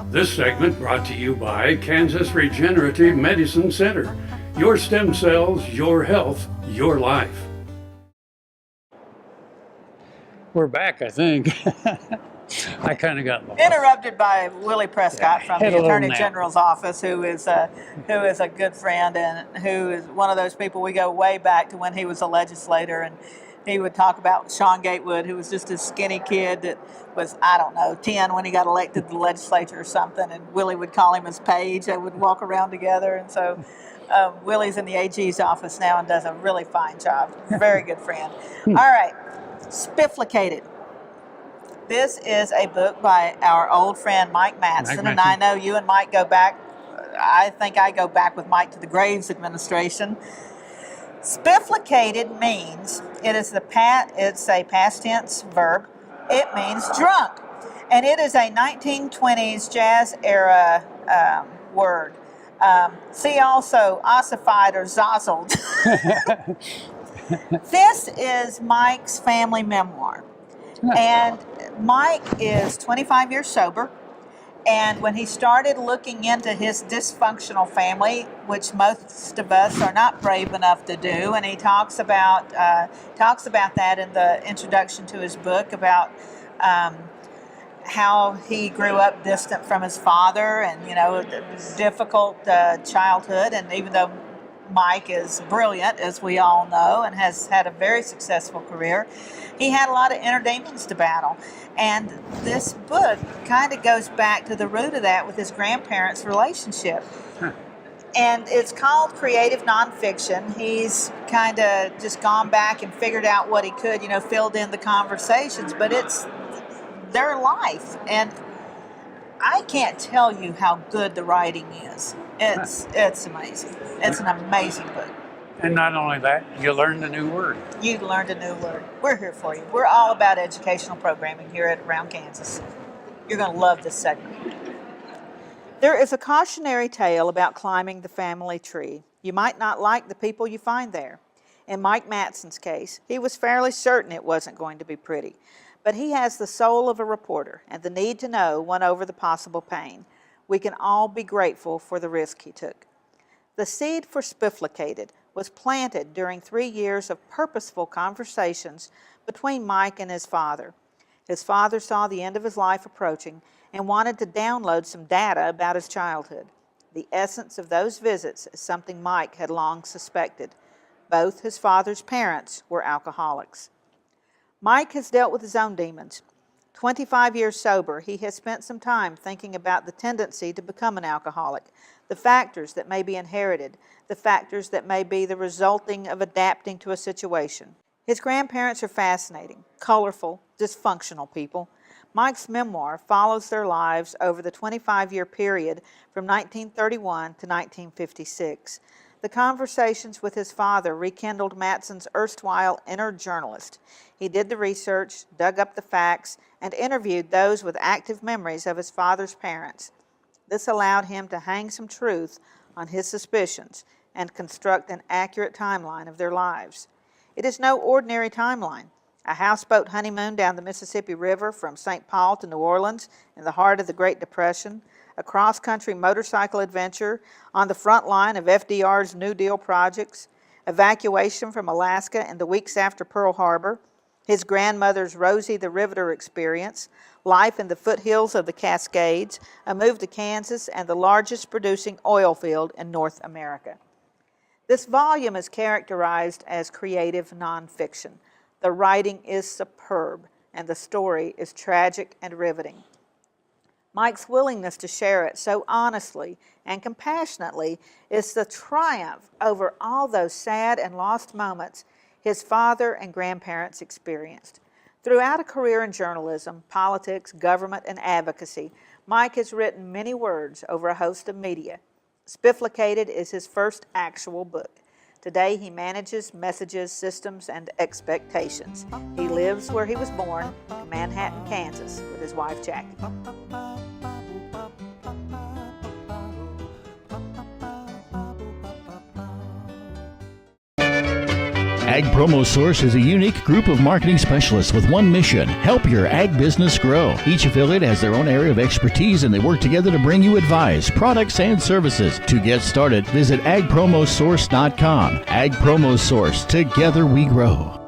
This segment brought to you by Kansas Regenerative Medicine Center. Your stem cells, your health, your life. We're back, I think. I kind of got lost. Interrupted by Willie Prescott from had the a little Attorney nap. General's office, who is a good friend and who is one of those people. We go way back to when he was a legislator, and he would talk about Sean Gatewood, who was just a skinny kid that was, I don't know, 10 when he got elected to the legislature or something, and Willie would call him his page. They would walk around together, and so Willie's in the AG's office now and does a really fine job. Very good friend. All right, Spifflicated. This is a book by our old friend Mike Matson, and I know you and Mike go back. I think I go back with Mike to the Graves administration. Spifflicated means it's a past tense verb. It means drunk, and it is a 1920s jazz era word. See also ossified or zozzled. This is Mike's family memoir. And Mike is 25 years sober, and when he started looking into his dysfunctional family, which most of us are not brave enough to do, and he talks about that in the introduction to his book about how he grew up distant from his father, and difficult childhood, and even though Mike is brilliant, as we all know, and has had a very successful career, he had a lot of inner demons to battle. And this book kind of goes back to the root of that with his grandparents' relationship. And it's called creative nonfiction. He's kind of just gone back and figured out what he could, filled in the conversations, but it's their life. And I can't tell you how good the writing is. It's amazing. It's an amazing book. And not only that, you learned a new word. You learned a new word. We're here for you. We're all about educational programming here at Around Kansas. You're going to love this segment. There is a cautionary tale about climbing the family tree. You might not like the people you find there. In Mike Matson's case, he was fairly certain it wasn't going to be pretty. But he has the soul of a reporter, and the need to know won over the possible pain. We can all be grateful for the risk he took. The seed for Spifflicated was planted during 3 years of purposeful conversations between Mike and his father. His father saw the end of his life approaching and wanted to download some data about his childhood. The essence of those visits is something Mike had long suspected. Both his father's parents were alcoholics. Mike has dealt with his own demons. 25 years sober, he has spent some time thinking about the tendency to become an alcoholic, the factors that may be inherited, the factors that may be the resulting of adapting to a situation. His grandparents are fascinating, colorful, dysfunctional people. Mike's memoir follows their lives over the 25-year period from 1931 to 1956. The conversations with his father rekindled Matson's erstwhile inner journalist. He did the research, dug up the facts, and interviewed those with active memories of his father's parents. This allowed him to hang some truth on his suspicions and construct an accurate timeline of their lives. It is no ordinary timeline. A houseboat honeymoon down the Mississippi River from St. Paul to New Orleans in the heart of the Great Depression, a cross-country motorcycle adventure on the front line of FDR's New Deal projects, evacuation from Alaska in the weeks after Pearl Harbor, his grandmother's Rosie the Riveter experience, life in the foothills of the Cascades, a move to Kansas, and the largest producing oil field in North America. This volume is characterized as creative nonfiction. The writing is superb, and the story is tragic and riveting. Mike's willingness to share it so honestly and compassionately is the triumph over all those sad and lost moments his father and grandparents experienced. Throughout a career in journalism, politics, government, and advocacy, Mike has written many words over a host of media. Spifflicated is his first actual book. Today he manages messages, systems, and expectations. He lives where he was born, in Manhattan, Kansas, with his wife Jackie. Ag Promo Source is a unique group of marketing specialists with one mission: help your ag business grow. Each affiliate has their own area of expertise, and they work together to bring you advice, products, and services. To get started, visit agpromosource.com. Ag Promo Source. Together we grow.